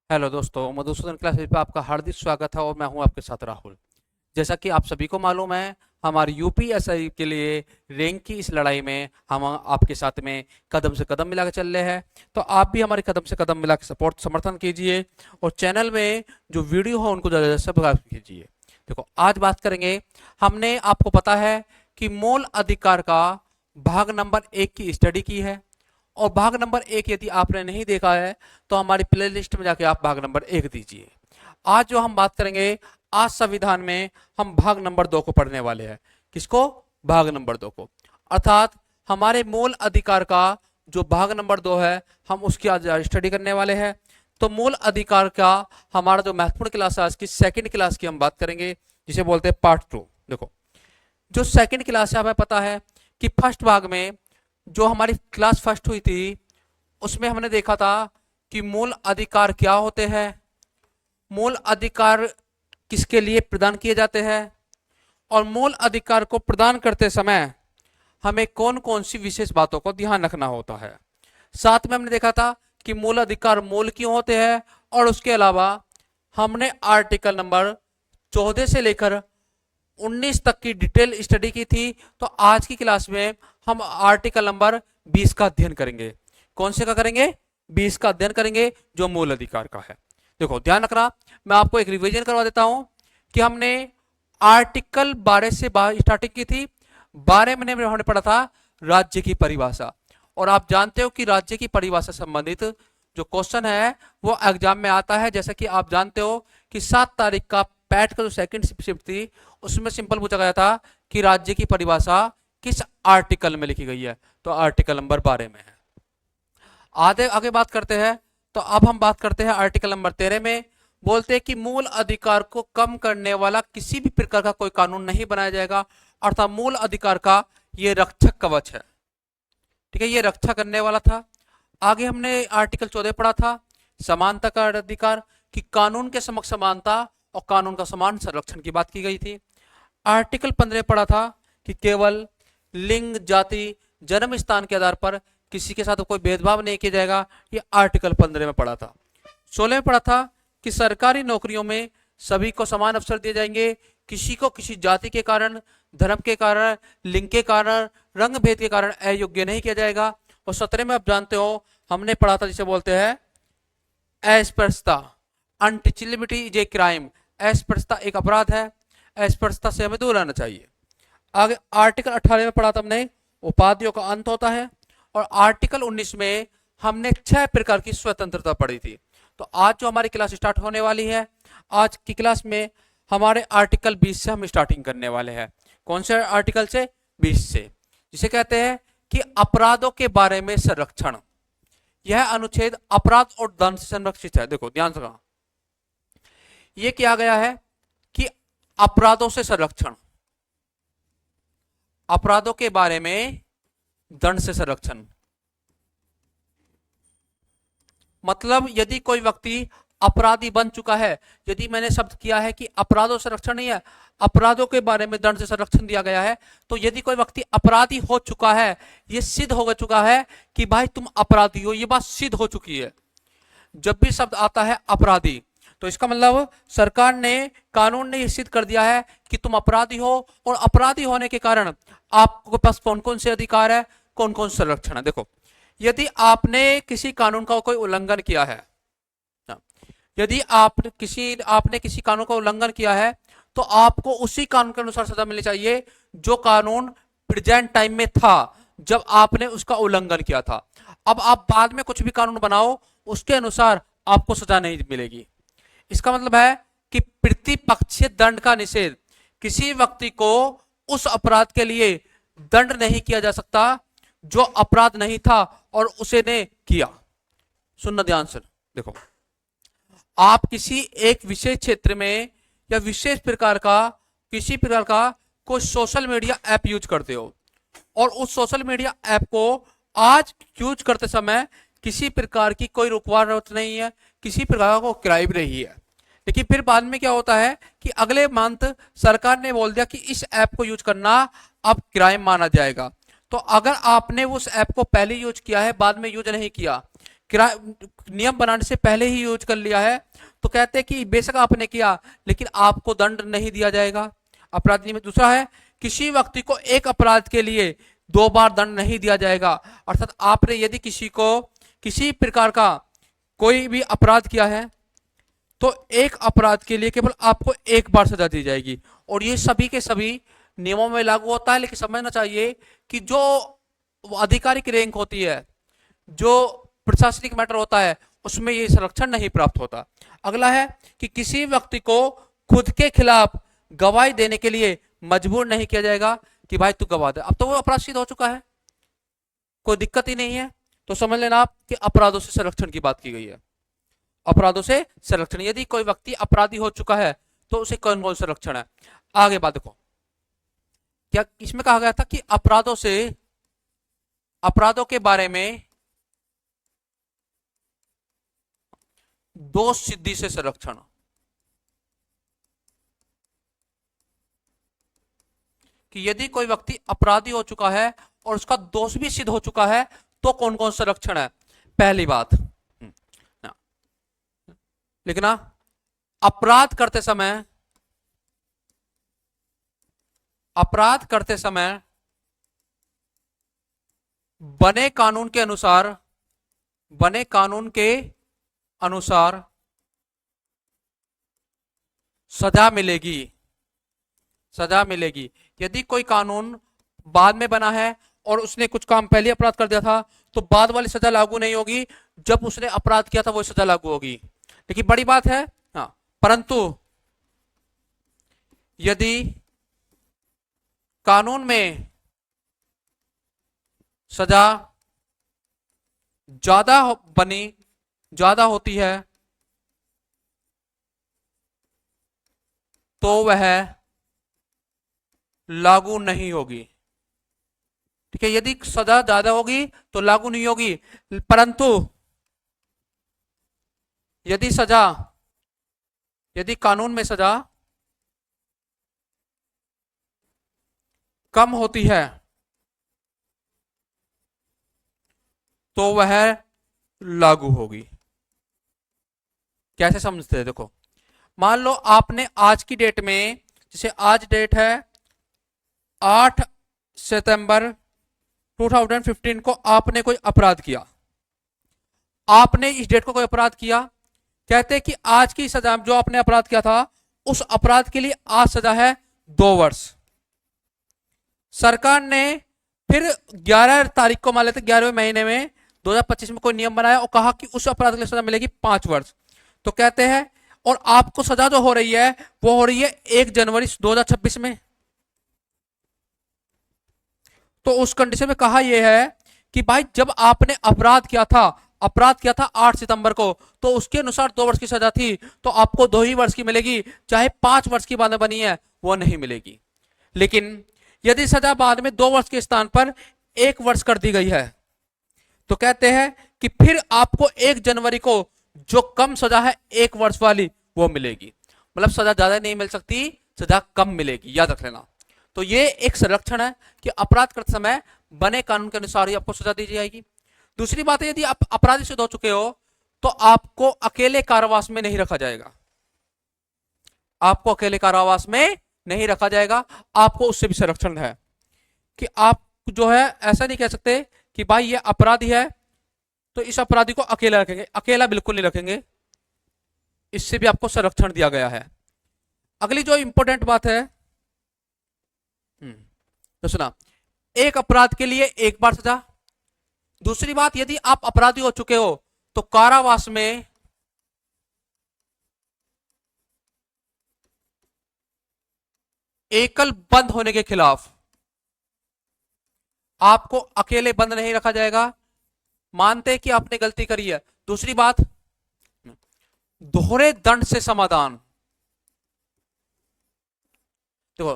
Hello दोस्तों, Madhusudan classes पे आपका हार्दिक स्वागत है और मैं हूं आपके साथ राहुल। जैसा कि आप सभी को मालूम है, हमारी यूपीएससी के लिए रैंक की इस लड़ाई में हम आपके साथ में कदम से कदम मिला के चल रहे हैं। तो आप भी हमारे कदम से कदम मिला के सपोर्ट समर्थन कीजिए और चैनल में जो वीडियो हो उनको ज़्यादा से सब्सक्राइब कीजिए। देखो, आज बात करेंगे। हमने आपको पता है कि मूल अधिकार का भाग नंबर 1 की स्टडी की है और भाग नंबर 1 यदि आपने नहीं देखा है तो हमारी प्ले लिस्ट में जाके आप भाग नंबर 1 दीजिए। आज जो हम बात करेंगे, आज संविधान में हम भाग नंबर 2 को पढ़ने वाले हैं। किसको? भाग नंबर 2 को, अर्थात हमारे मूल अधिकार का जो भाग नंबर 2 है, हम उसकी आज स्टडी करने वाले हैं। तो मूल अधिकार का हमारा जो महत्वपूर्ण क्लास है, आज की सेकेंड क्लास की हम बात करेंगे, जिसे बोलते हैं पार्ट 2। देखो, जो सेकेंड क्लास है, हमें पता है कि फर्स्ट भाग में जो हमारी क्लास फर्स्ट हुई थी उसमें हमने देखा था कि मूल अधिकार क्या होते हैं, मूल अधिकार किसके लिए प्रदान किए जाते हैं और मूल अधिकार को प्रदान करते समय हमें कौन कौन सी विशेष बातों को ध्यान रखना होता है। साथ में हमने देखा था कि मूल अधिकार मूल क्यों होते हैं और उसके अलावा हमने आर्टिकल नंबर 14 से लेकर 19 तक की डिटेल स्टडी की थी। तो आज की क्लास में हम आर्टिकल नंबर 20 का अध्ययन करेंगे। कौन से का करेंगे? 20 का अध्ययन करेंगे, जो मूल अधिकार का है। देखो, ध्यान रखना, मैं आपको एक रिवीजन करवा देता हूं कि हमने आर्टिकल 12 से स्टार्टिंग की थी। 12 में हमने पढ़ा था राज्य की परिभाषा, और आप जानते हो कि राज्य की परिभाषा संबंधित जो क्वेश्चन है वो एग्जाम में आता है। जैसा कि आप जानते हो कि 7 तारीख का पैट का जो सेकंड शिफ्ट थी उसमें सिंपल पूछा गया था कि राज्य की परिभाषा किस आर्टिकल में लिखी गई है, तो आर्टिकल नंबर 12 में है। आगे आगे बात करते हैं। तो अब हम बात करते हैं आर्टिकल नंबर 13 में। बोलते हैं कि मूल अधिकार को कम करने वाला किसी भी प्रकार का कोई कानून नहीं बनाया जाएगा, अर्थात मूल अधिकार का ये रक्षक कवच है। ठीक है, ये रक्षा करने वाला था। आगे हमने आर्टिकल 14 पढ़ा था, समानता का अधिकार, कि कानून के समक्ष समानता और कानून का समान संरक्षण की बात की गई थी। आर्टिकल 15 पढ़ा था कि केवल लिंग, जाति, जन्म स्थान के आधार पर किसी के साथ कोई भेदभाव नहीं किया जाएगा, ये आर्टिकल 15 में पढ़ा था। 16 में पढ़ा था कि सरकारी नौकरियों में सभी को समान अवसर दिए जाएंगे, किसी को किसी जाति के कारण, धर्म के कारण, लिंग के कारण, रंग भेद के कारण अयोग्य नहीं किया जाएगा। और 17 में आप जानते हो हमने पढ़ा था जिसे बोलते हैं अस्पृश्यता, अनटचेबिलिटी इज ए क्राइम। अस्पृश्यता एक अपराध है, अस्पृश्यता से हमें दूर रहना चाहिए। आगे आर्टिकल 18 में पढ़ा था हमने उपाधियों का अंत होता है, और आर्टिकल 19 में हमने 6 प्रकार की स्वतंत्रता पढ़ी थी। तो आज जो हमारी क्लास स्टार्ट होने वाली है, आज की क्लास में हमारे आर्टिकल 20 से हम स्टार्टिंग करने वाले हैं। कौन से आर्टिकल से? 20 से, जिसे कहते हैं कि अपराधों के बारे में संरक्षण। यह अनुच्छेद अपराध और दंड से संरक्षित है। देखो ध्यान से, यह किया गया है कि अपराधों से संरक्षण, अपराधों के बारे में दंड से संरक्षण। मतलब यदि कोई व्यक्ति अपराधी बन चुका है, यदि मैंने शब्द किया है कि अपराधों से संरक्षण नहीं है, अपराधों के बारे में दंड से संरक्षण दिया गया है, तो यदि कोई व्यक्ति अपराधी हो चुका है, यह सिद्ध हो चुका है कि भाई तुम अपराधी हो, यह बात सिद्ध हो चुकी है। जब भी शब्द आता है अपराधी, तो इसका मतलब सरकार ने, कानून ने यह सिद्ध कर दिया है कि तुम अपराधी हो, और अपराधी होने के कारण आपके पास कौन कौन से अधिकार है, कौन कौन से संरक्षण है। देखो, यदि आपने किसी कानून का कोई उल्लंघन किया है, यदि आपने किसी कानून का उल्लंघन किया है, तो आपको उसी कानून के अनुसार सजा मिलनी चाहिए जो कानून प्रेजेंट टाइम में था जब आपने उसका उल्लंघन किया था। अब आप बाद में कुछ भी कानून बनाओ, उसके अनुसार आपको सजा नहीं मिलेगी। इसका मतलब है कि प्रतिपक्षीय दंड का निषेध, किसी व्यक्ति को उस अपराध के लिए दंड नहीं किया जा सकता जो अपराध नहीं था और उसे ने किया। सुनना ध्यान से। देखो, आप किसी एक विशेष क्षेत्र में या विशेष प्रकार का, किसी प्रकार का कोई सोशल मीडिया ऐप यूज करते हो, और उस सोशल मीडिया ऐप को आज यूज करते समय किसी प्रकार की कोई रुकावट नहीं है, किसी प्रकार का क्राइम नहीं है। लेकिन फिर बाद में क्या होता है कि अगले मंथ सरकार ने बोल दिया कि इस ऐप को यूज करना अब क्राइम माना जाएगा। तो अगर आपने उस ऐप को पहले यूज किया है, बाद में यूज नहीं किया, नियम बनाने से पहले ही यूज कर लिया है, तो कहते हैं कि बेशक आपने किया लेकिन आपको दंड नहीं दिया जाएगा। अपराधी में दूसरा है, किसी व्यक्ति को एक अपराध के लिए 2 बार दंड नहीं दिया जाएगा। अर्थात आपने यदि किसी को किसी प्रकार का कोई भी अपराध किया है तो एक अपराध के लिए केवल आपको 1 बार सजा दी जाएगी। और ये सभी के सभी नियमों में लागू होता है, लेकिन समझना चाहिए कि जो आधिकारिक रैंक होती है, जो प्रशासनिक मैटर होता है, उसमें ये संरक्षण नहीं प्राप्त होता। अगला है कि किसी व्यक्ति को खुद के खिलाफ गवाही देने के लिए मजबूर नहीं किया जाएगा कि भाई तू गवाह दे। अब तो वो अपराध सिद्ध हो चुका है, कोई दिक्कत ही नहीं है। तो समझ लेना आप कि अपराधों से संरक्षण की बात की गई है। अपराधों से संरक्षण, यदि कोई व्यक्ति अपराधी हो चुका है तो उसे कौन कौन संरक्षण है। आगे बात देखो, क्या इसमें कहा गया था कि अपराधों के बारे में दोष सिद्धि से संरक्षण, कि यदि कोई व्यक्ति अपराधी हो चुका है और उसका दोष भी सिद्ध हो चुका है तो कौन कौन संरक्षण है। पहली बात लिखना, अपराध करते समय बने कानून के अनुसार सजा मिलेगी। यदि कोई कानून बाद में बना है और उसने कुछ काम पहले अपराध कर दिया था तो बाद वाली सजा लागू नहीं होगी, जब उसने अपराध किया था वो सजा लागू होगी। लेकिन बड़ी बात है, हाँ, परंतु यदि कानून में सजा ज्यादा होती है तो वह लागू नहीं होगी। ठीक है, यदि सजा ज्यादा होगी तो लागू नहीं होगी, परंतु यदि कानून में सजा कम होती है तो वह लागू होगी। कैसे समझते हैं, देखो, मान लो आपने आज की डेट में, जैसे आज डेट है 8 सितंबर 2015 को, आपने कोई अपराध किया, आपने इस डेट को कोई अपराध किया, कहते हैं कि आज की सजा जो आपने अपराध किया था उस अपराध के लिए आज सजा है 2 वर्ष। सरकार ने फिर 11 तारीख को, मान लेते 11वें महीने में 2025 में कोई नियम बनाया और कहा कि उस अपराध के लिए सजा मिलेगी 5 वर्ष। तो कहते हैं, और आपको सजा जो हो रही है वो हो रही है 1 जनवरी 2026 में। तो उस कंडीशन में कहा यह है कि भाई जब आपने अपराध किया था 8 सितंबर को, तो उसके अनुसार 2 वर्ष की सजा थी, तो आपको 2 ही वर्ष की मिलेगी, चाहे 5 वर्ष की बाद बनी है वो नहीं मिलेगी। लेकिन यदि सजा बाद में 2 वर्ष के स्थान पर 1 वर्ष कर दी गई है तो कहते हैं कि फिर आपको 1 जनवरी को जो कम सजा है 1 वर्ष वाली वो मिलेगी। मतलब सजा ज्यादा नहीं मिल सकती, सजा कम मिलेगी, याद रख लेना। तो ये एक संरक्षण है कि अपराध करते समय बने कानून के अनुसार ही आपको सजा दी जाएगी। दूसरी बात है, यदि आप अपराधी सिद्ध हो चुके हो तो आपको अकेले कारावास में नहीं रखा जाएगा, आपको अकेले कारावास में नहीं रखा जाएगा, आपको उससे भी संरक्षण है कि आप जो है ऐसा नहीं कह सकते कि भाई ये अपराधी है तो इस अपराधी को अकेला रखेंगे, अकेला बिल्कुल नहीं रखेंगे, इससे भी आपको संरक्षण दिया गया है। अगली जो इंपॉर्टेंट बात है, तो सुना, एक अपराध के लिए 1 बार सजा। दूसरी बात, यदि आप अपराधी हो चुके हो तो कारावास में एकल बंद होने के खिलाफ आपको अकेले बंद नहीं रखा जाएगा, मानते कि आपने गलती करी है। दूसरी बात, दोहरे दंड से समाधान, देखो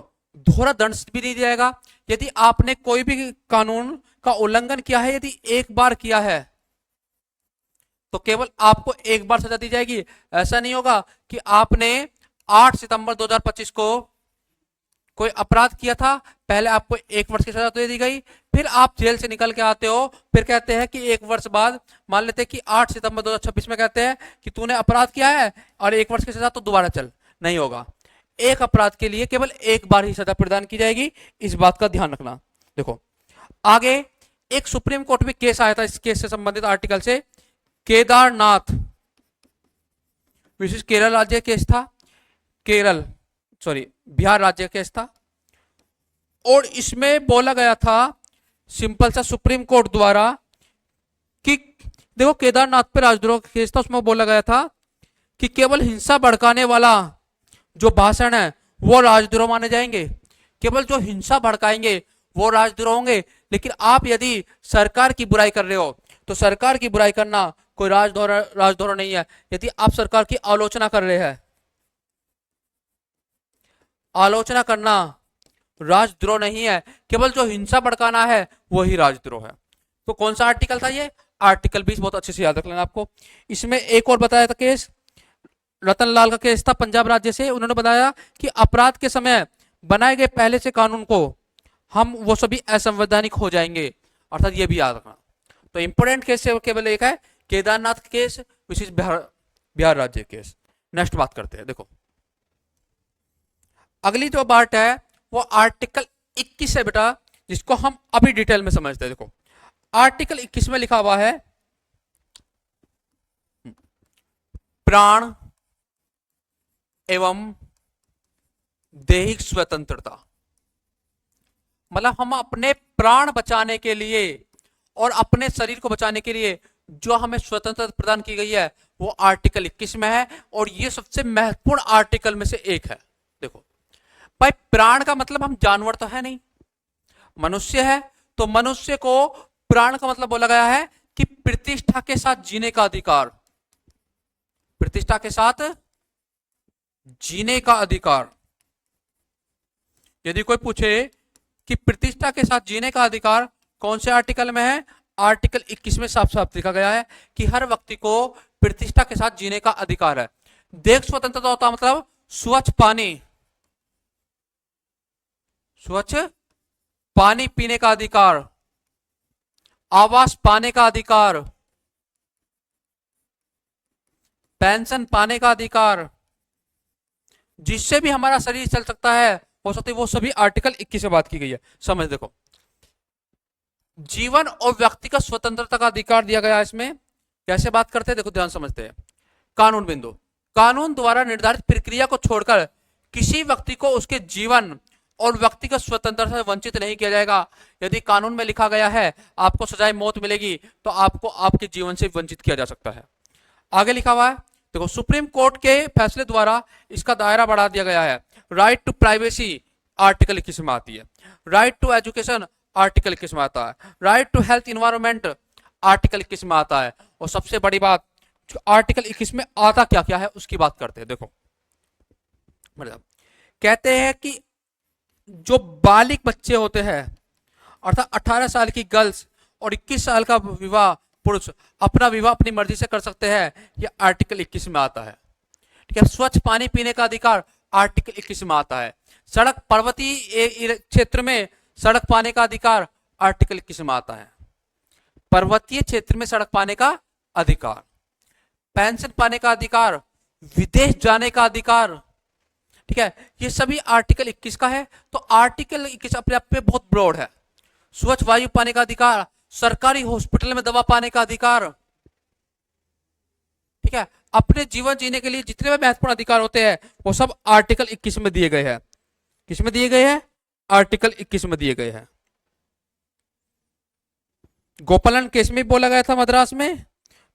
दोहरा दंड भी नहीं दिया जाएगा। यदि आपने कोई भी कानून का उल्लंघन किया है, यदि 1 बार किया है तो केवल आपको 1 बार सजा दी जाएगी। ऐसा नहीं होगा कि आपने 8 सितंबर 2025 को कोई अपराध किया था, पहले आपको 1 वर्ष की सजा दे दी गई, फिर आप जेल से निकल के आते हो, फिर कहते हैं कि 1 वर्ष बाद, मान लेते हैं कि 8 सितंबर 2026 में कहते हैं कि तूने अपराध किया है और 1 वर्ष की सजा, तो दोबारा चल, नहीं होगा। एक अपराध के लिए केवल एक बार ही सजा प्रदान की जाएगी, इस बात का ध्यान रखना। देखो आगे एक सुप्रीम कोर्ट में केस आया था, इस केस से संबंधित आर्टिकल से, केदारनाथ विशेष केरल राज्य केस था, बिहार राज्य केस था, और इसमें बोला गया था सिंपल सा सुप्रीम कोर्ट द्वारा कि देखो केदारनाथ पे राजद्रोह का केस था, उसमें बोला गया था कि केवल हिंसा भड़काने वाला जो भाषण है वो राजद्रोह माने जाएंगे, केवल जो हिंसा भड़काएंगे वो राजद्रोह होंगे। लेकिन आप यदि सरकार की बुराई कर रहे हो तो सरकार की बुराई करना कोई राजद्रोह नहीं है। यदि आप सरकार की आलोचना कर रहे हैं, आलोचना करना राजद्रोह नहीं है, केवल जो हिंसा भड़काना है वही राजद्रोह है। तो कौन सा आर्टिकल था ये? आर्टिकल 20, बहुत अच्छे से याद रख लेना आपको। इसमें एक और बताया था केस, रतनलाल का केस था पंजाब राज्य से, उन्होंने बताया कि अपराध के समय बनाए गए पहले से कानून को हम वो सभी असंवैधानिक हो जाएंगे, अर्थात ये भी याद रखना। तो इंपोर्टेंट केस से केवल एक है, केदारनाथ केस विशेष बिहार राज्य केस। नेक्स्ट बात करते हैं। देखो अगली जो बात है वो आर्टिकल 21 है बेटा, जिसको हम अभी डिटेल में समझते हैं। देखो आर्टिकल 21 में लिखा हुआ है प्राण एवं दैहिक स्वतंत्रता, मतलब हम अपने प्राण बचाने के लिए और अपने शरीर को बचाने के लिए जो हमें स्वतंत्रता प्रदान की गई है वो आर्टिकल 21 में है, और ये सबसे महत्वपूर्ण आर्टिकल में से एक है। देखो भाई, प्राण का मतलब हम जानवर तो है नहीं, मनुष्य है, तो मनुष्य को प्राण का मतलब बोला गया है कि प्रतिष्ठा के साथ जीने का अधिकार, प्रतिष्ठा के साथ जीने का अधिकार। यदि कोई पूछे कि प्रतिष्ठा के साथ जीने का अधिकार कौन से आर्टिकल में है, आर्टिकल 21 में साफ साफ लिखा गया है कि हर व्यक्ति को प्रतिष्ठा के साथ जीने का अधिकार है। देश स्वतंत्रता होता मतलब स्वच्छ पानी, स्वच्छ पानी पीने का अधिकार, आवास पाने का अधिकार, पेंशन पाने का अधिकार, जिससे भी हमारा शरीर चल सकता है हो सकती है, वो सभी आर्टिकल 21 में बात की गई है। समझ देखो, जीवन और व्यक्तिगत स्वतंत्रता का अधिकार दिया गया है इसमें। कैसे बात करते हैं देखो, ध्यान समझते हैं। कानून बिंदु, कानून द्वारा निर्धारित प्रक्रिया को छोड़कर किसी व्यक्ति को उसके जीवन और व्यक्तिगत स्वतंत्रता से वंचित नहीं किया जाएगा। यदि कानून में लिखा गया है आपको सजाए मौत मिलेगी, तो आपको आपके जीवन से वंचित किया जा सकता है। आगे लिखा हुआ है देखो, सुप्रीम कोर्ट के फैसले द्वारा इसका दायरा बढ़ा दिया गया है। राइट टू प्राइवेसी आर्टिकल 21 में आती है, राइट टू एजुकेशन आर्टिकल 21 में आता है, right to health environment article 21 में आता है। और सबसे बड़ी बात, जो आर्टिकल 21 में आता क्या क्या है उसकी बात करते हैं। देखो मतलब कहते हैं कि जो बालिग बच्चे होते हैं, अर्थात 18 साल की गर्ल्स और 21 साल का विवाह पुरुष अपना विवाह अपनी मर्जी से कर सकते हैं, यह आर्टिकल 21 में आता है। ठीक है, स्वच्छ पानी पीने का अधिकार आर्टिकल 21 में आता है। सड़क, पर्वतीय क्षेत्र में सड़क पाने का अधिकार आर्टिकल 21 में आता है। पर्वतीय क्षेत्र में सड़क पाने का अधिकार, पेंशन पाने का अधिकार, विदेश जाने का अधिकार। ठीक है, ये सभी आर्टिकल 21 का है। तो आर्टिकल 21 अपने आप पे बहुत ब्रॉड है। स्वच्छ वायु पाने का अधिकार, सरकारी हॉस्पिटल में दवा पाने का अधिकार। ठीक है, अपने जीवन जीने के लिए जितने भी महत्वपूर्ण अधिकार होते हैं वो सब आर्टिकल 21 में दिए गए हैं। किसमें दिए गए हैं? आर्टिकल 21 में दिए गए हैं। गोपालन केस में भी बोला गया था मद्रास में,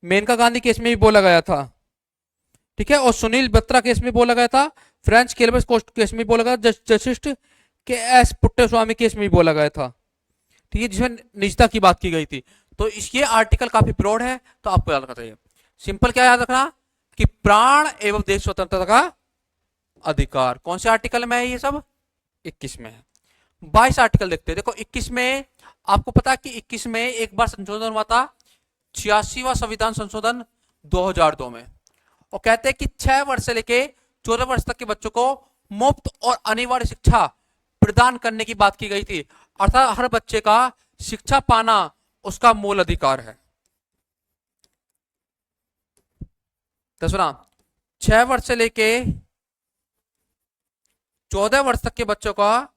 मेनका गांधी केस में भी बोला गया था। ठीक है, और सुनील बत्रा केस में बोला गया था, फ्रेंच केलबस कोस्ट केस में बोला गया, जस्टिस के एस पुट्टेस्वामी केस में भी बोला गया था। ठीक है, जिसमें निजता की बात की गई थी। तो ये आर्टिकल काफी ब्रॉड है, तो आपको याद रखना चाहिए। सिंपल क्या याद रखना कि प्राण एवं देश स्वतंत्रता का अधिकार कौन से आर्टिकल में है? ये सब 21 में है। 22 आर्टिकल देखते हैं। देखो 21 में आपको पता है कि 21 में एक बार संशोधन हुआ था, 86वां संविधान संशोधन 2002 में, और कहते हैं कि 6 वर्ष से लेके 14 वर्ष तक के बच्चों को मुफ्त और अनिवार्य शिक्षा प्रदान करने की बात की गई थी, अर्थात हर बच्चे का शिक्षा पाना उसका मूल अधिकार है। तो सुना, 6 वर्ष से लेके 14 वर्ष तक के बच्चों का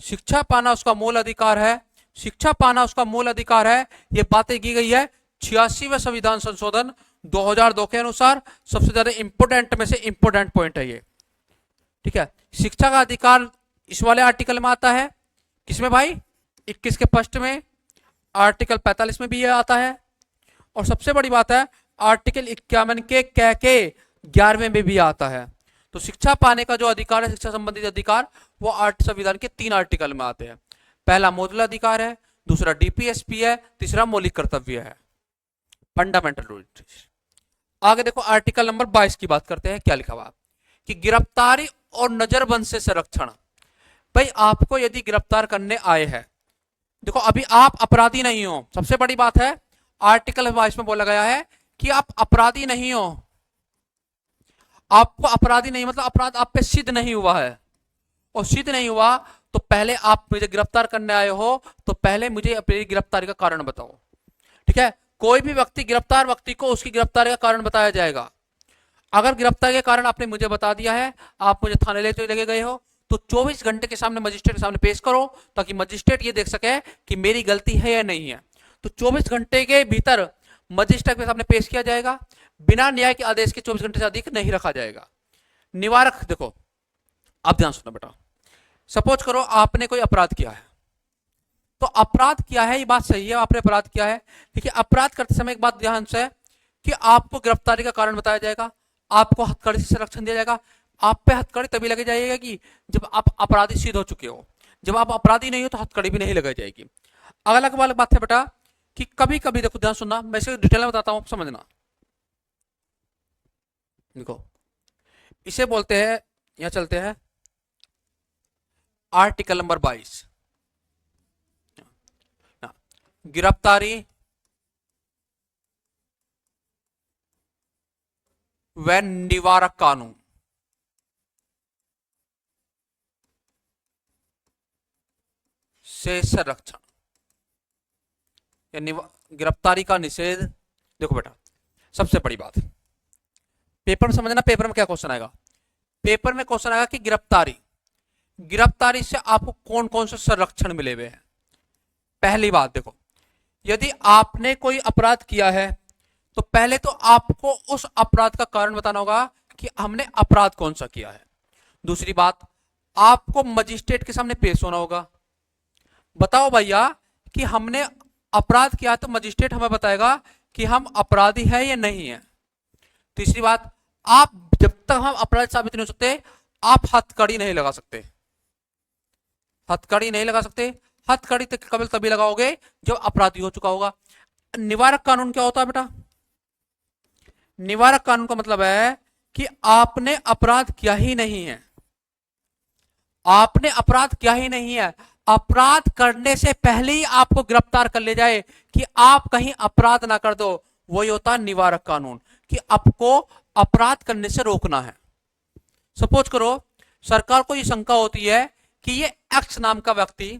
शिक्षा पाना उसका मूल अधिकार है, शिक्षा पाना उसका मूल अधिकार है। ये बातें की गई है 86वें संविधान संशोधन 2002 के अनुसार। सबसे ज्यादा इंपोर्टेंट में से इंपोर्टेंट पॉइंट है ये, ठीक है। शिक्षा का अधिकार इस वाले आर्टिकल में आता है, किसमें भाई, 21 के फर्स्ट में, आर्टिकल 45 में भी ये आता है, और सबसे बड़ी बात है आर्टिकल 51 के 11वें में भी आता है। तो शिक्षा पाने का जो अधिकार है, शिक्षा संबंधित अधिकार, वो संविधान के 3 आर्टिकल में आते हैं। पहला मूल अधिकार है, दूसरा डीपीएसपी है, तीसरा मौलिक कर्तव्य है, फंडामेंटल राइट्स। आगे देखो आर्टिकल नंबर 22 की बात करते हैं। क्या लिखा हुआ कि गिरफ्तारी और नजरबंद से संरक्षण। भाई आपको यदि गिरफ्तार करने आए हैं, देखो अभी आप अपराधी नहीं हो, सबसे बड़ी बात है आर्टिकल 22 में बोला गया है कि आप अपराधी नहीं हो। आपको अपराधी नहीं मतलब अपराध आप पे सिद्ध नहीं हुआ है, और सिद्ध नहीं हुआ तो पहले आप मुझे गिरफ्तार करने आए हो तो पहले मुझे अपनी गिरफ्तारी का कारण बताओ, ठीक है। कोई भी व्यक्ति गिरफ्तार व्यक्ति को उसकी गिरफ्तारी का कारण बताया जाएगा। अगर गिरफ्तारी के कारण आपने मुझे बता दिया है, आप मुझे थाने लेके गए हो, तो 24 घंटे के सामने मजिस्ट्रेट के सामने पेश करो, ताकि मजिस्ट्रेट ये देख सके कि मेरी गलती है या नहीं है। तो 24 घंटे के भीतर मजिस्ट्रेट के सामने पेश किया जाएगा, बिना न्याय के आदेश के 24 घंटे से अधिक नहीं रखा जाएगा। निवारक, देखो आप ध्यान सुनो बेटा, सपोज करो आपने कोई अपराध किया है, तो अपराध किया है ये बात सही है, आपने अपराध किया है, लेकिन अपराध करते समय एक बात ध्यान से कि आपको गिरफ्तारी का कारण बताया जाएगा, आपको हथकड़ी से संरक्षण दिया जाएगा। आप पे हथकड़ी तभी लगाई जाएगी कि जब आप अपराधी सिद्ध हो चुके हो, जब आप अपराधी नहीं हो तो हथकड़ी भी नहीं लगाई जाएगी। अगला वाली बात है बेटा कि कभी कभी, देखो ध्यान सुनना, मैं इसे डिटेल में बताता हूं, समझना। देखो इसे बोलते हैं, यहां चलते हैं आर्टिकल नंबर 22, गिरफ्तारी व निवारक कानून। से संरक्षण या गिरफ्तारी का निषेध। देखो बेटा सबसे बड़ी बात, पेपर में समझना, पेपर में क्या क्वेश्चन आएगा, पेपर में क्वेश्चन आएगा कि गिरफ्तारी से आपको कौन कौन से संरक्षण मिले हुए हैं। पहली बात देखो, यदि आपने कोई अपराध किया है तो पहले तो आपको उस अपराध का कारण बताना होगा कि हमने अपराध कौन सा किया है। दूसरी बात, आपको मजिस्ट्रेट के सामने पेश होना होगा, बताओ भैया कि हमने अपराध किया, तो मजिस्ट्रेट हमें बताएगा कि हम अपराधी हैं या नहीं है। तीसरी बात, आप जब तक हम अपराधी साबित नहीं हो सकते, आप हथकड़ी नहीं लगा सकते, हथकड़ी नहीं लगा सकते। हथकड़ी तक कभी तभी लगाओगे जब अपराधी हो चुका होगा। निवारक कानून क्या होता है बेटा, निवारक कानून का मतलब है कि आपने अपराध किया ही नहीं है, आपने अपराध किया ही नहीं है, अपराध करने से पहले ही आपको गिरफ्तार कर ले जाए कि आप कहीं अपराध ना कर दो, वही होता है निवारक कानून, कि आपको अपराध करने से रोकना है। सपोज करो सरकार को ये शंका होती है कि ये एक्स नाम का व्यक्ति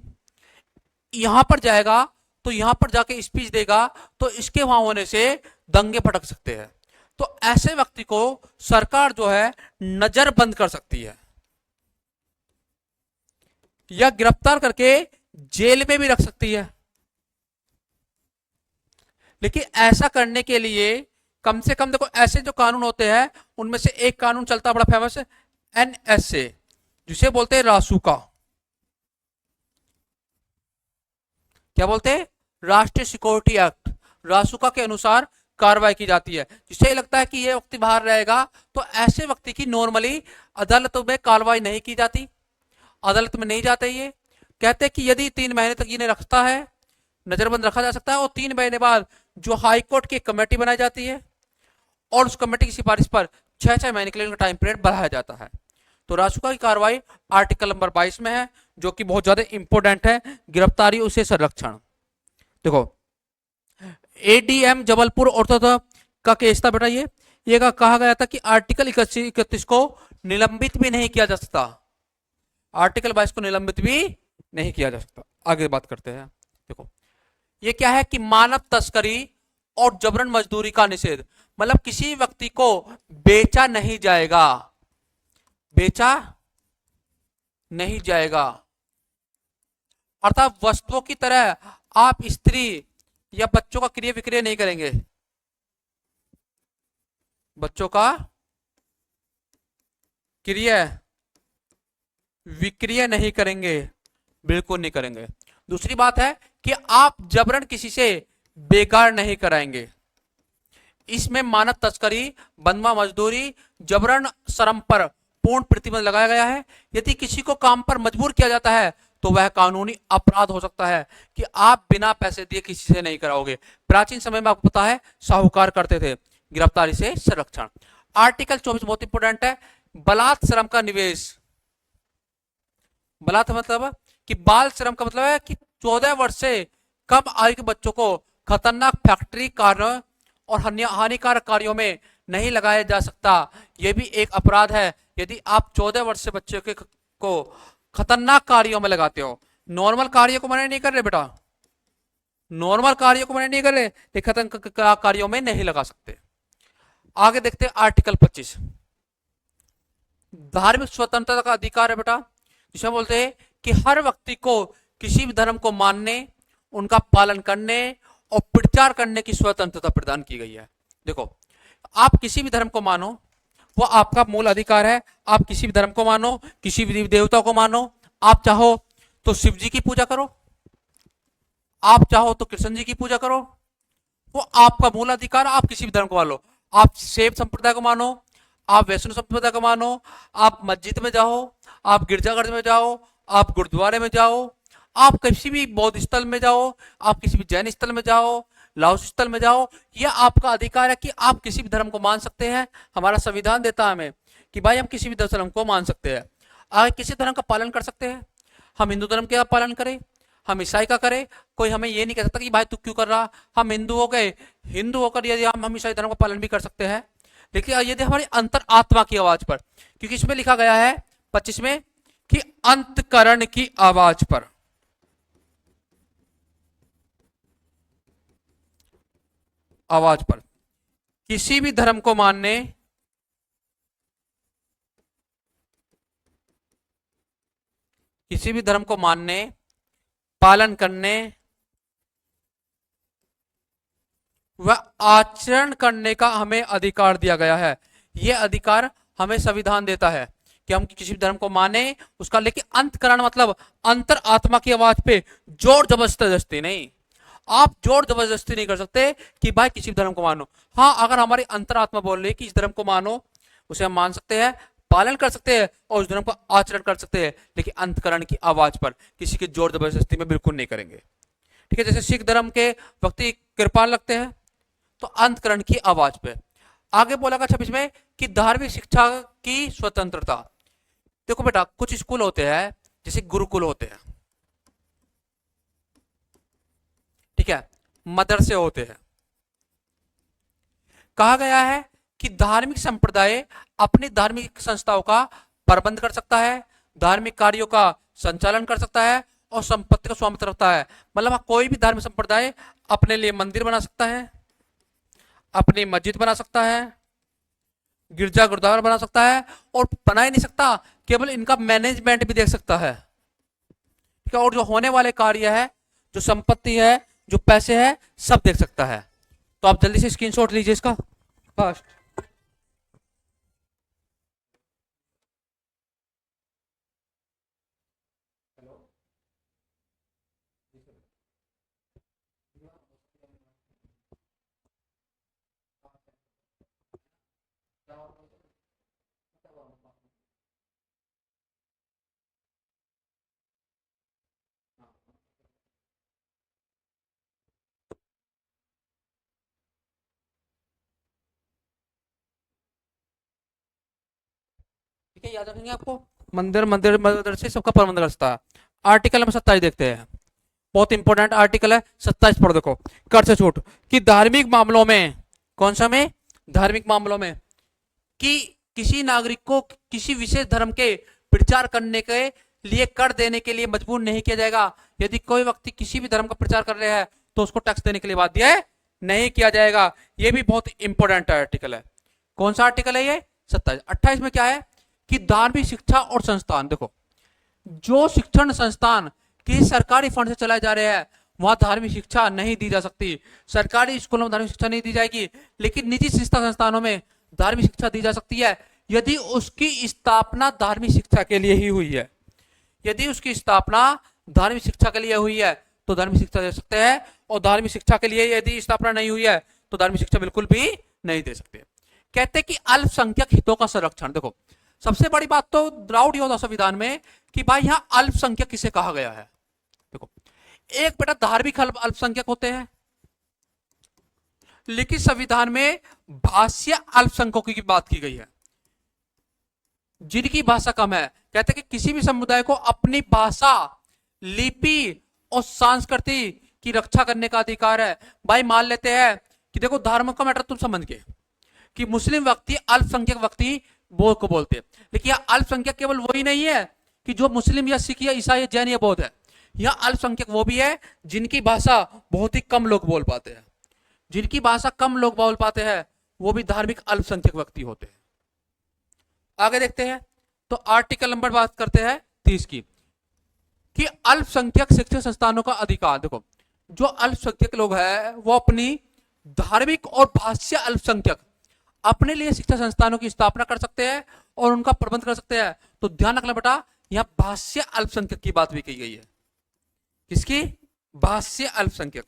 यहां पर जाएगा तो यहां पर जाके स्पीच देगा तो इसके वहां होने से दंगे भड़क सकते हैं, तो ऐसे व्यक्ति को सरकार जो है नजरबंद कर सकती है या गिरफ्तार करके जेल में भी रख सकती है। लेकिन ऐसा करने के लिए कम से कम देखो ऐसे जो कानून होते हैं उनमें से एक कानून चलता है बड़ा फेमस है, एनएसए, जिसे बोलते हैं रासुका। क्या बोलते हैं, राष्ट्रीय सिक्योरिटी एक्ट, रासुका के अनुसार कार्रवाई की जाती है। जिसे लगता है कि यह व्यक्ति बाहर रहेगा तो ऐसे व्यक्ति की नॉर्मली अदालतों में कार्रवाई नहीं की जाती, अदालत में नहीं जाते। ये कहते हैं कि यदि 3 महीने तक इन्हें रखता है, नजरबंद रखा जा सकता है, और 3 महीने बाद जो हाईकोर्ट की कमेटी बनाई जाती है और उस कमेटी की सिफारिश पर 6-6 महीने के लिए उनका टाइम पीरियड बढ़ाया जाता है। तो रासुका की कार्रवाई आर्टिकल नंबर 22 में है, जो कि बहुत ज्यादा इंपोर्टेंट है, गिरफ्तारी उसे संरक्षण। देखो एडीएम जबलपुर ऑर्थोडॉक्स का केस था बेटा, ये कहा गया था कि आर्टिकल 31 को निलंबित भी नहीं किया जा सकता, आर्टिकल 22 को निलंबित भी नहीं किया जा सकता। आगे बात करते हैं। देखो ये क्या है कि मानव तस्करी और जबरन मजदूरी का निषेध, मतलब किसी व्यक्ति को बेचा नहीं जाएगा, बेचा नहीं जाएगा, अर्थात वस्तुओं की तरह आप स्त्री या बच्चों का क्रय विक्रय नहीं करेंगे, बच्चों का क्रय विक्रय नहीं करेंगे, बिल्कुल नहीं करेंगे। दूसरी बात है कि आप जबरन किसी से बेकार नहीं कराएंगे। इसमें मानव तस्करी, बंधुआ मजदूरी, जबरन श्रम पर पूर्ण प्रतिबंध लगाया गया है। यदि किसी को काम पर मजबूर किया जाता है तो वह कानूनी अपराध हो सकता है कि आप बिना पैसे दिए किसी से नहीं कराओगे। प्राचीन समय में आपको पता है साहूकार करते थे, गिरफ्तारी से संरक्षण। आर्टिकल 24 बहुत इंपोर्टेंट है, बलात् श्रम का निवेश। बलात् मतलब कि बाल श्रम का मतलब है कि 14 वर्ष से कम आयु के बच्चों को खतरनाक फैक्ट्री कार्यों और हानिकारक कार्यों में नहीं लगाया जा सकता। यह भी एक अपराध है यदि आप 14 वर्ष से बच्चे को खतरनाक कार्यों में लगाते हो। नॉर्मल कार्यों को मना नहीं कर रहे बेटा, नॉर्मल कार्यों को मना नहीं कर रहे, लेकिन खतरनाक कार्यों में नहीं लगा सकते। आगे देखते हैं आर्टिकल 25, धार्मिक स्वतंत्रता का अधिकार है बेटा, जिसमें बोलते हैं कि हर व्यक्ति को किसी भी धर्म को मानने, उनका पालन करने और प्रचार करने की स्वतंत्रता प्रदान की गई है। देखो आप किसी भी धर्म को मानो, वो आपका मूल अधिकार है। आप किसी भी धर्म को मानो, किसी भी देवता को मानो, आप चाहो तो शिव जी की पूजा करो, आप चाहो तो कृष्ण जी की पूजा करो, वो आपका मूल अधिकार है। आप किसी भी धर्म को मानो, आप शैव संप्रदाय को मानो, आप वैष्णव संप्रदाय को मानो, आप मस्जिद में जाओ, आप गिरजाघर में जाओ, आप गुरुद्वारे में जाओ, आप किसी भी बौद्ध स्थल में जाओ, आप किसी भी जैन स्थल में जाओ, लाओस स्थल में जाओ, यह आपका अधिकार है कि आप किसी भी धर्म को मान सकते हैं। हमारा संविधान देता है हमें कि भाई हम किसी भी धर्म को मान सकते हैं, आगे किसी धर्म का पालन कर सकते हैं। हम हिंदू धर्म का पालन करें, हम ईसाई का करें, कोई हमें ये नहीं कह सकता कि भाई तू क्यों कर रहा। हम हिंदू हो गए, हिंदू होकर यदि हम ईसाई धर्म का पालन भी कर सकते हैं, लेकिन यदि हमारी अंतर आत्मा की आवाज पर, क्योंकि इसमें लिखा गया है 25 में कि अंतकरण की आवाज पर, आवाज पर किसी भी धर्म को मानने, किसी भी धर्म को मानने, पालन करने व आचरण करने का हमें अधिकार दिया गया है। यह अधिकार हमें संविधान देता है कि हम किसी भी धर्म को माने उसका, लेकिन अंतकरण मतलब अंतर आत्मा की आवाज पे जोर जबरदस्ती नहीं। आप जोर जबरदस्ती नहीं कर सकते कि भाई किसी भी धर्म को मानो। हाँ, अगर हमारी अंतरात्मा बोल रही है कि इस धर्म को मानो, उसे हम मान सकते हैं, पालन कर सकते हैं और उस धर्म का आचरण कर सकते हैं, लेकिन अंतकरण की आवाज पर किसी की जोर जबरदस्ती में बिल्कुल नहीं करेंगे। ठीक है, जैसे सिख धर्म के व्यक्ति कृपाल लगते हैं तो अंतकरण की आवाज पे। आगे बोला गया 26 में कि धार्मिक शिक्षा की स्वतंत्रता। देखो बेटा, कुछ स्कूल होते हैं जैसे गुरुकुल होते हैं, ठीक है, मदरसे होते हैं। कहा गया है कि धार्मिक संप्रदाय अपनी धार्मिक संस्थाओं का प्रबंध कर सकता है, धार्मिक कार्यों का संचालन कर सकता है और संपत्ति का स्वामित्व रखता है। मतलब कोई भी धार्मिक संप्रदाय अपने लिए मंदिर बना सकता है, अपनी मस्जिद बना सकता है, गिरजा गुरुद्वारा बना सकता है, और बना ही नहीं सकता, केवल इनका मैनेजमेंट भी देख सकता है। ठीक है, और जो होने वाले कार्य है, जो संपत्ति है, जो पैसे है, सब देख सकता है। तो आप जल्दी से स्क्रीनशॉट लीजिए इसका फास्ट। ठीक है, याद रखेंगे आपको, मंदिर मंदिर मदरसे सबका प्रबंध कर सकता है। आर्टिकल नंबर 27 देखते हैं, बहुत इंपॉर्टेंट आर्टिकल है 27 पर। देखो, कर से छूट कि धार्मिक मामलों में, कौन सा में, धार्मिक मामलों में, कि किसी नागरिक को किसी विशेष धर्म के प्रचार करने के लिए कर देने के लिए मजबूर नहीं किया जाएगा। यदि कोई व्यक्ति किसी भी धर्म का प्रचार कर रहा है तो उसको टैक्स देने के लिए बाध्य नहीं किया जाएगा। यह भी बहुत इंपॉर्टेंट आर्टिकल है। कौन सा आर्टिकल है ये? 27। 28 में क्या है कि धार्मिक शिक्षा और संस्थान, देखो जो शिक्षण संस्थान किसी सरकारी फंड से चलाए जा रहे हैं वहां धार्मिक शिक्षा नहीं दी जा सकती। सरकारी स्कूलों में धार्मिक शिक्षा नहीं दी जाएगी, लेकिन निजी शिक्षा संस्थानों में धार्मिक शिक्षा दी जा सकती है यदि उसकी स्थापना धार्मिक शिक्षा के लिए ही हुई है। यदि उसकी स्थापना धार्मिक शिक्षा के लिए हुई है तो धार्मिक शिक्षा दे सकते हैं, और धार्मिक शिक्षा के लिए यदि स्थापना नहीं हुई है तो धार्मिक शिक्षा बिल्कुल भी नहीं दे सकते। कहते हैं कि अल्पसंख्यक हितों का संरक्षण। देखो सबसे बड़ी बात तो डाउट ये होता संविधान में कि भाई यहां अल्पसंख्यक किसे कहा गया है। देखो एक बेटा धार्मिक अल्पसंख्यक होते हैं, लेकिन संविधान में भाषीय अल्पसंख्यकों की बात की गई है जिनकी भाषा कम है। कहते हैं कि किसी भी समुदाय को अपनी भाषा, लिपि और संस्कृति की रक्षा करने का अधिकार है। भाई मान लेते हैं कि देखो धर्म का मैटर तुम समझ के कि मुस्लिम व्यक्ति अल्पसंख्यक व्यक्ति को बोलते हैं, लेकिन यह अल्पसंख्यक केवल वही नहीं है कि जो मुस्लिम या सिख या ईसाई या जैन या बौद्ध है। यह अल्पसंख्यक वो भी है जिनकी भाषा बहुत ही कम लोग बोल पाते हैं। जिनकी भाषा कम लोग बोल पाते हैं वो भी धार्मिक अल्पसंख्यक व्यक्ति होते हैं। आगे देखते हैं तो आर्टिकल नंबर बात करते हैं 30 की कि अल्पसंख्यक शिक्षण संस्थानों का अधिकार। देखो जो अल्पसंख्यक लोग हैं वो अपनी धार्मिक और भाषीय अल्पसंख्यक अपने लिए शिक्षा संस्थानों की स्थापना कर सकते हैं और उनका प्रबंध कर सकते हैं। तो ध्यान रखना बेटा यहां भाषीय अल्पसंख्यक की बात भी की गई है। किसकी? भाषीय अल्पसंख्यक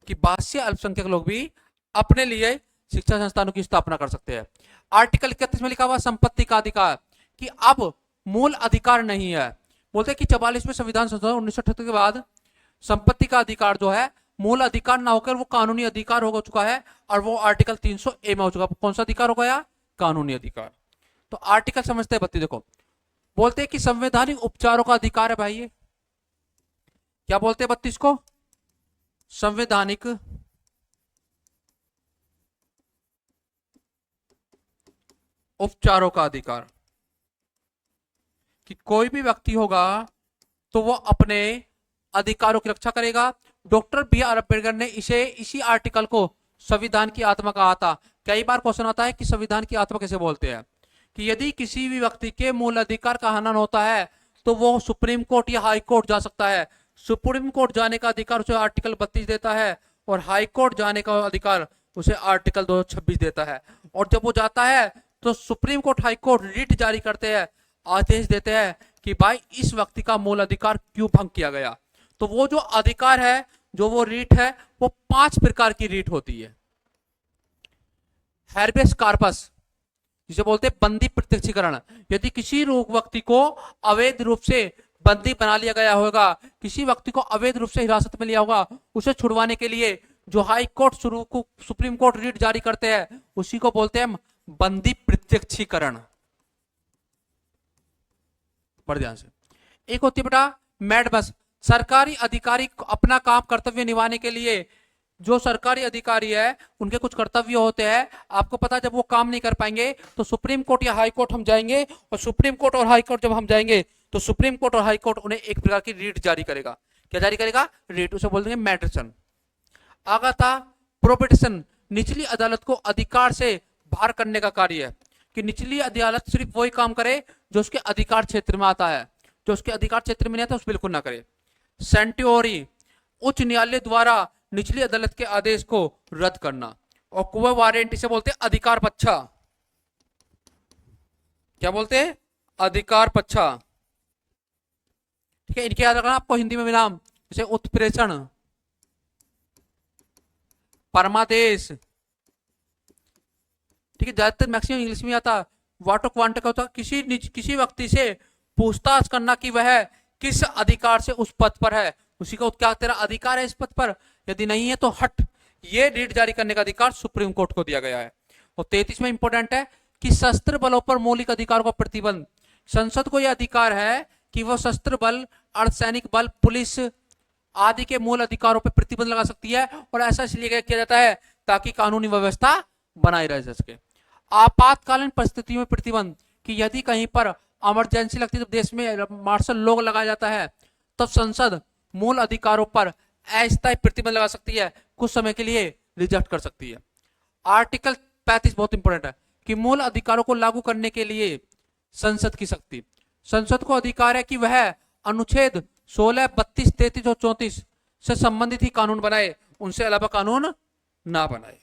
कि भाषीय अल्पसंख्यक लोग भी अपने लिए शिक्षा संस्थानों की स्थापना कर सकते हैं। आर्टिकल 31 में लिखा हुआ संपत्ति का अधिकार कि अब मूल अधिकार नहीं है। बोलते हैं कि 44वें संविधान संशोधन 1978 के बाद संपत्ति का अधिकार जो है मूल अधिकार ना होकर वो कानूनी अधिकार हो चुका है, और वो आर्टिकल 300A में हो चुका है। कौन सा अधिकार हो गया? कानूनी अधिकार। तो आर्टिकल समझते हैं 32। देखो बोलते हैं कि संवैधानिक उपचारों का अधिकार है भाई। ये क्या बोलते हैं 32 को? संवैधानिक उपचारों का अधिकार कि कोई भी व्यक्ति होगा तो वो अपने अधिकारों की रक्षा करेगा। Doctor B.R. अम्बेडकर ने इसी आर्टिकल को संविधान की आत्मा कहा था। कई बार क्वेश्चन आता है कि संविधान की आत्मा कैसे बोलते हैं, कि यदि किसी भी व्यक्ति के मूल अधिकार का हनन होता है तो वो सुप्रीम कोर्ट या हाई कोर्ट जा सकता है। सुप्रीम कोर्ट जाने का अधिकार उसे आर्टिकल 32 देता है, और हाई कोर्ट जाने का अधिकार उसे आर्टिकल 226 देता है। और जब वो जाता है तो supreme court, high court writ जारी करते हैं, आदेश देते हैं कि भाई इस व्यक्ति का मूल अधिकार क्यों भंग किया गया। तो वो जो अधिकार है, जो वो रीट है, वो 5 प्रकार की रीट होती है। हैर्बेस कार्पस जिसे बोलते हैं बंदी प्रत्यक्षीकरण। यदि किसी व्यक्ति को अवैध रूप से बंदी बना लिया गया होगा, किसी व्यक्ति को अवैध रूप से हिरासत में लिया होगा, उसे छुड़वाने के लिए जो high court supreme court writ जारी करते हैं उसी को बोलते हैं बंदी प्रत्यक्षीकरण। बड़े ध्यान से। एक होती है बेटा मैडबस। सरकारी अधिकारी अपना काम कर्तव्य निभाने के लिए, जो सरकारी अधिकारी है उनके कुछ कर्तव्य होते हैं। आपको पता है जब वो काम नहीं कर पाएंगे तो सुप्रीम कोर्ट या हाई कोर्ट हम जाएंगे, और सुप्रीम कोर्ट और हाई कोर्ट जब हम जाएंगे तो सुप्रीम कोर्ट और हाई कोर्ट उन्हें एक प्रकार की रीट जारी करेगा। क्या जारी करेगा? रीट। उसे बोल देंगे मैड्रेशन। आगा था प्रोहिबिशन। निचली अदालत को अधिकार से बाहर करने का कार्य है, कि निचली अदालत सिर्फ वही काम करे जो उसके अधिकार क्षेत्र में आता है, जो उसके अधिकार क्षेत्र में नहीं आता उस बिल्कुल ना करे। सेंट्योरी, उच्च न्यायालय द्वारा निचली अदालत के आदेश को रद्द करना। और क्वो वारंट, इसे बोलते हैं अधिकार पच्छा। क्या बोलते हैं? अधिकार पच्छा। ठीक है, इनके याद रखना आपको हिंदी में भी नाम, जैसे उत्प्रेषण, परमादेश। ठीक है, ज्यादातर मैक्सिमम इंग्लिश में आता। वाटो क्वांट का होता किसी व्यक्ति से पूछताछ करना कि वह किस अधिकार से उस पद पर है, उसी का क्या तेरा अधिकार है इस पद पर, यदि नहीं है तो हट। ये रीट जारी करने का अधिकार सुप्रीम कोर्ट को दिया गया है। और 33 में इंपॉर्टेंट है कि शस्त्र बलों पर मौलिक अधिकारों का प्रतिबंध। संसद को यह अधिकार है कि वह शस्त्र बल, अर्धसैनिक बल, पुलिस आदि के मूल अधिकारों पर प्रतिबंध लगा सकती है, और ऐसा इसलिए किया जाता है ताकि कानूनी व्यवस्था बनाई रह सके। आपातकालीन परिस्थितियों में प्रतिबंध, कि यदि कहीं पर इमरजेंसी लगती है, तो देश में मार्शल लॉ लगाया जाता है, तब संसद मूल अधिकारों पर अस्थायी प्रतिबंध लगा सकती है, कुछ समय के लिए रिजेक्ट कर सकती है। आर्टिकल 35 बहुत इंपॉर्टेंट है कि मूल अधिकारों को लागू करने के लिए संसद की शक्ति, संसद को अधिकार है कि वह अनुच्छेद 16, 32, 33 और 34 से संबंधित ही कानून बनाए, उनसे अलावा कानून ना बनाए।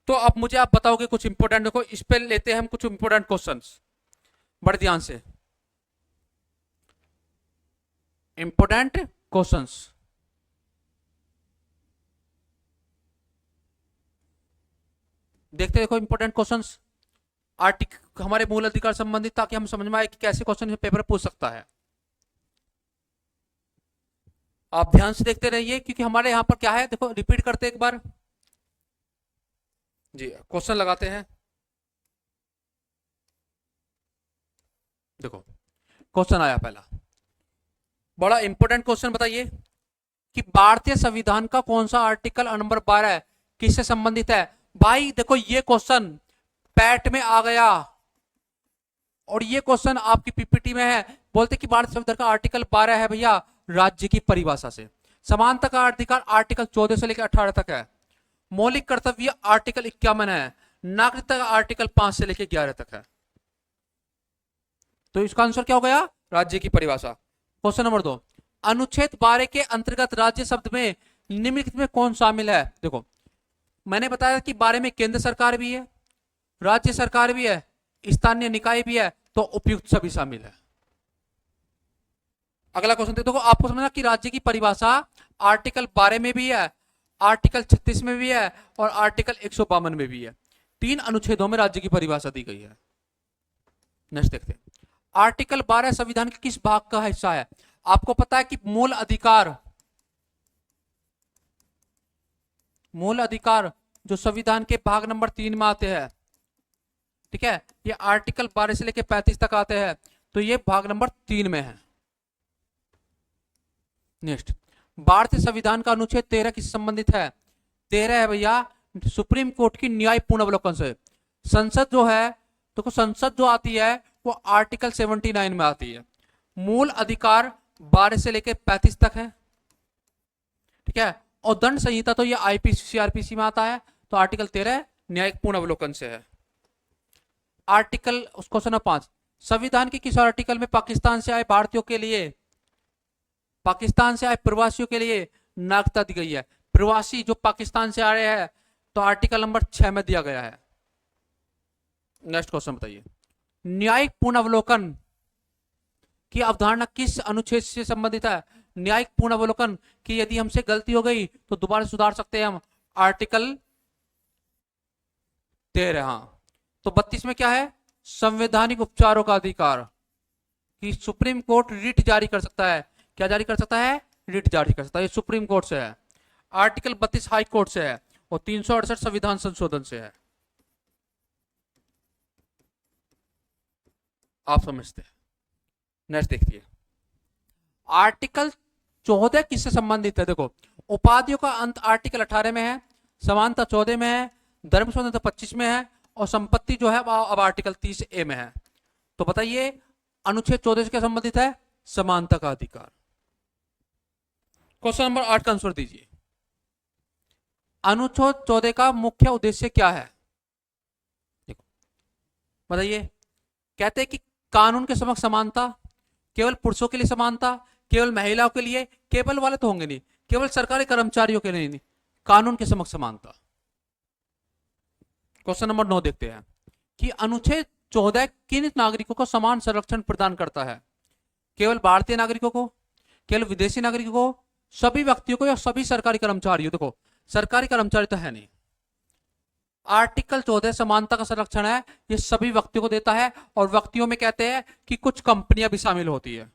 तो अब मुझे आप बताओगे कुछ इंपॉर्टेंट, देखो इस पे लेते हैं हम कुछ इंपॉर्टेंट क्वेश्चंस, बड़े ध्यान से, इंपॉर्टेंट क्वेश्चंस। देखते देखो इंपॉर्टेंट क्वेश्चंस आर्टिकल हमारे मूल अधिकार संबंधित, ताकि हम समझ में आए कि कैसे क्वेश्चन पेपर पूछ सकता है। आप ध्यान से देखते रहिए, क्योंकि हमारे यहां पर क्या है, देखो रिपीट करते एक बार जी, क्वेश्चन लगाते हैं। देखो क्वेश्चन आया पहला, बड़ा इंपॉर्टेंट क्वेश्चन, बताइए कि भारतीय संविधान का कौन सा आर्टिकल नंबर 12 किससे संबंधित है। भाई देखो ये क्वेश्चन पैट में आ गया, और ये क्वेश्चन आपकी पीपीटी में है। बोलते कि भारतीय संविधान का आर्टिकल 12 है भैया राज्य की परिभाषा से, समानता का अधिकार आर्टिकल 14 से लेकर 18 तक है, मौलिक कर्तव्य आर्टिकल 51 है, नागरिकता का आर्टिकल 5 से लेकर 11 तक है। तो इसका आंसर क्या हो गया, राज्य की परिभाषा। क्वेश्चन नंबर 2, अनुच्छेद 12 के अंतर्गत राज्य शब्द में निम्नलिखित में कौन शामिल है। देखो मैंने बताया कि 12 में केंद्र सरकार भी है, राज्य सरकार भी है, स्थानीय निकाय भी है, तो उपयुक्त सभी शामिल है। अगला क्वेश्चन देखो, आपको समझना कि राज्य की परिभाषा आर्टिकल 12 में भी है, आर्टिकल 36 में भी है, और आर्टिकल 152 में भी है। 3 अनुच्छेदों में राज्य की परिभाषा दी गई है। नेक्स्ट देखते हैं, आर्टिकल 12 संविधान के किस भाग का हिस्सा है। आपको पता है कि मूल अधिकार जो संविधान के भाग नंबर 3 में आते हैं, ठीक है, ये आर्टिकल 12 से लेकर 35 तक आते हैं, तो ये भाग नंबर 3 में है। नेक्स्ट, भारतीय संविधान का अनुच्छेद 13 किससे संबंधित है। 13 है भैया सुप्रीम कोर्ट की न्यायपूर्ण अवलोकन से। संसद जो है, तो संसद जो आती है वो आर्टिकल 79 में आती है। मूल अधिकार 12 से लेकर 35 तक है, ठीक है, और दंड संहिता तो ये आईपीसी सीआरपीसी में आता है, तो आर्टिकल 13 न्यायपूर्ण अवलोकन से है। आर्टिकल क्वेश्चन नंबर 5, संविधान के किस आर्टिकल में पाकिस्तान से आए भारतीयों के लिए, पाकिस्तान से आए प्रवासियों के लिए नागरिकता दी गई है। प्रवासी जो पाकिस्तान से आ रहे हैं, तो आर्टिकल नंबर 6 में दिया गया है। नेक्स्ट क्वेश्चन बताइए, न्यायिक पूर्ण अवलोकन की अवधारणा किस अनुच्छेद से संबंधित है। न्यायिक पूर्ण अवलोकन की यदि हमसे गलती हो गई तो दोबारा सुधार सकते हैं हम, आर्टिकल 13। हाँ, तो 32 में क्या है, संवैधानिक उपचारों का अधिकार, कि सुप्रीम कोर्ट रिट जारी कर सकता है। क्या जारी कर सकता है, रिट जारी कर सकता है, ये सुप्रीम कोर्ट से है। आर्टिकल 32 हाई कोर्ट से है, और 368 संविधान संशोधन से है। आप समझते हैं। नेक्स्ट देखिए, आर्टिकल 14 किससे संबंधित है। देखो उपाधियों का अंत आर्टिकल 18 में है, समानता 14 में है, धर्म स्वतंत्रता 25 में है, और संपत्ति जो है अब आर्टिकल 30A में है। तो बताइए अनुच्छेद 14 से क्या संबंधित है, समानता का अधिकार। क्वेश्चन नंबर 8 का आंसर दीजिए, अनुच्छेद 14 का मुख्य उद्देश्य क्या है। देखो बताइए, कहते हैं कि कानून के समक्ष समानता, केवल पुरुषों के लिए समानता, केवल महिलाओं के लिए, केवल वाले तो होंगे नहीं, केवल सरकारी कर्मचारियों के लिए नहीं, कानून के समक्ष समानता। क्वेश्चन नंबर 9 देखते हैं कि अनुच्छेद 14 किन नागरिकों को समान संरक्षण प्रदान करता है। केवल भारतीय नागरिकों को, केवल विदेशी नागरिकों को, सभी व्यक्तियों को, या सभी सरकारी कर्मचारियों। देखो सरकारी कर्मचारी तो है नहीं। आर्टिकल 14 समानता का संरक्षण है, ये सभी व्यक्तियों को देता है, और व्यक्तियों में कहते हैं कि कुछ कंपनियां भी शामिल होती है।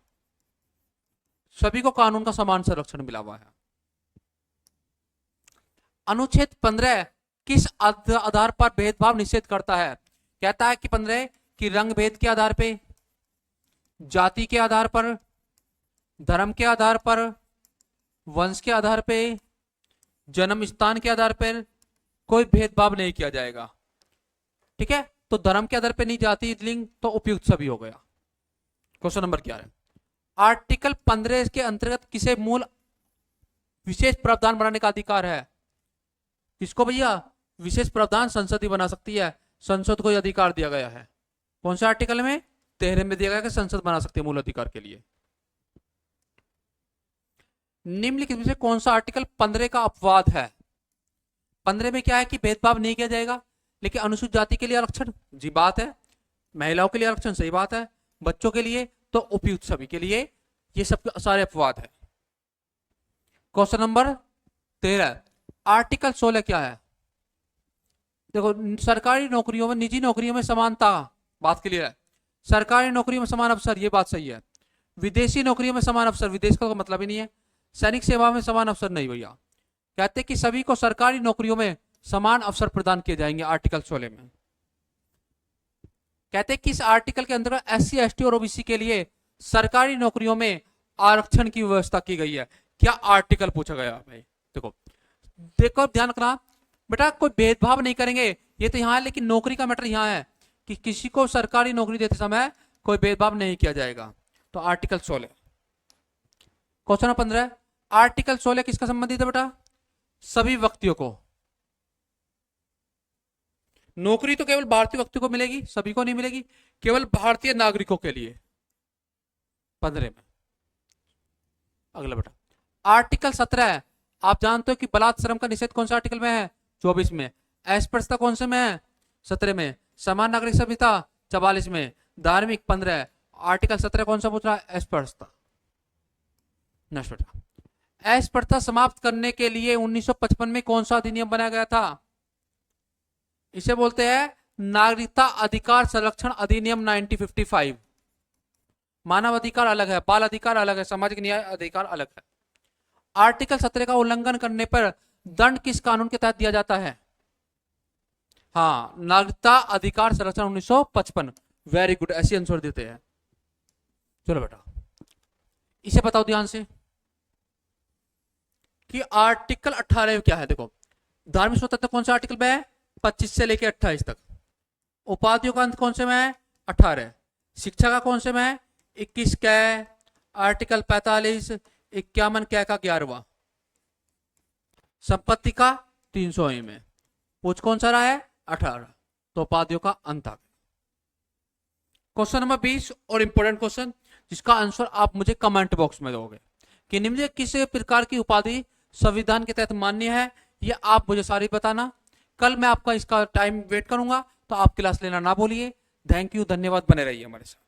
सभी को कानून का समान संरक्षण मिला हुआ है। अनुच्छेद 15 किस आधार पर भेदभाव निषेध करता है। कहता है कि 15 कि रंग भेद के आधार पर, जाति के आधार पर, धर्म के आधार पर, वंश के आधार पर, जन्म स्थान के आधार पर कोई भेदभाव नहीं किया जाएगा। ठीक है, तो धर्म के आधार पे नहीं जाति लिंग तो उपयुक्त सभी हो गया। क्वेश्चन नंबर 11, आर्टिकल 15 के अंतर्गत किसे मूल विशेष प्रावधान बनाने का अधिकार है? किसको भैया? विशेष प्रावधान संसद ही बना सकती है, संसद को यह अधिकार दिया गया है। कौन सा आर्टिकल में? 13 में दिया गया कि संसद बना सकती है मूल अधिकार के लिए। निम्नलिखित में से कौन सा आर्टिकल 15 का अपवाद है? 15 में क्या है कि भेदभाव नहीं किया जाएगा, लेकिन अनुसूचित जाति के लिए आरक्षण, जी बात है, महिलाओं के लिए आरक्षण, सही बात है, बच्चों के लिए तो उपयुक्त सभी के लिए, ये सब सारे अपवाद है। क्वेश्चन नंबर 13, आर्टिकल 16 क्या है? देखो, सरकारी नौकरियों में निजी नौकरियों में समानता, बात क्लियर है। सरकारी नौकरियों में समान अवसर, ये बात सही है। विदेशी नौकरियों में समान अवसर, विदेश का तो मतलब ही नहीं है। सैनिक सेवा में समान अवसर नहीं भैया, कहते कि सभी को सरकारी नौकरियों में समान अवसर प्रदान किए जाएंगे। आर्टिकल 16 में कहते कि इस आर्टिकल के अंतर्गत SC ST और OBC के लिए सरकारी नौकरियों में आरक्षण की व्यवस्था की गई है। क्या आर्टिकल पूछा गया भाई? देखो देखो ध्यान रखना बेटा, कोई भेदभाव नहीं करेंगे, ये तो यहाँ है, लेकिन नौकरी का मैटर यहाँ है कि किसी को सरकारी नौकरी देते समय कोई भेदभाव नहीं किया जाएगा। तो आर्टिकल 16। क्वेश्चन नंबर 15, आर्टिकल 16 किसका संबंधित है बेटा? सभी व्यक्तियों को। नौकरी तो केवल भारतीय व्यक्ति को मिलेगी, सभी को नहीं मिलेगी, केवल भारतीय नागरिकों के लिए। 15 में। अगला बेटा, आर्टिकल 17, आप जानते हो कि बलात् श्रम का निषेध कौन सा आर्टिकल में है? 24 में। अस्पृश्यता कौन से में है? 17 में। समान नागरिक संहिता 44 में। धार्मिक 15। आर्टिकल 17 कौन सा पूछ रहा है? अस्पृश्यता। नेक्स्ट बेटा, अस्पृश्यता समाप्त करने के लिए 1955 में कौन सा अधिनियम बनाया गया था? इसे बोलते हैं नागरिकता अधिकार संरक्षण अधिनियम 1955। मानव अधिकार अलग है, बाल अधिकार अलग है, सामाजिक न्याय अधिकार अलग है। आर्टिकल 17 का उल्लंघन करने पर दंड किस कानून के तहत दिया जाता है? हाँ, नागरिकता अधिकार संरक्षण 1955। वेरी गुड, ऐसी आंसर देते हैं। चलो बेटा, इसे बताओ ध्यान से कि आर्टिकल 18 में क्या है। देखो, धार्मिक स्वतंत्रता कौन सा आर्टिकल में है? 25 से लेकर 28 तक। उपाधियों का अंत कौन से में है? 18। शिक्षा का कौन से में है? 21 कै। आर्टिकल 45, 51 कै का 11वां। संपत्ति का 300 में। पूछ कौन सा रहा है? 18। तो उपाधियों का अंत आ गया। क्वेश्चन नंबर 20 और इंपोर्टेंट क्वेश्चन, जिसका आंसर आप मुझे कमेंट बॉक्स में दोगे कि निम्न किस प्रकार की उपाधि संविधान के तहत मान्य है, ये आप मुझे सारी बताना। कल मैं आपका इसका टाइम वेट करूंगा, तो आप क्लास लेना ना भूलिए। थैंक यू, धन्यवाद, बने रहिए हमारे साथ।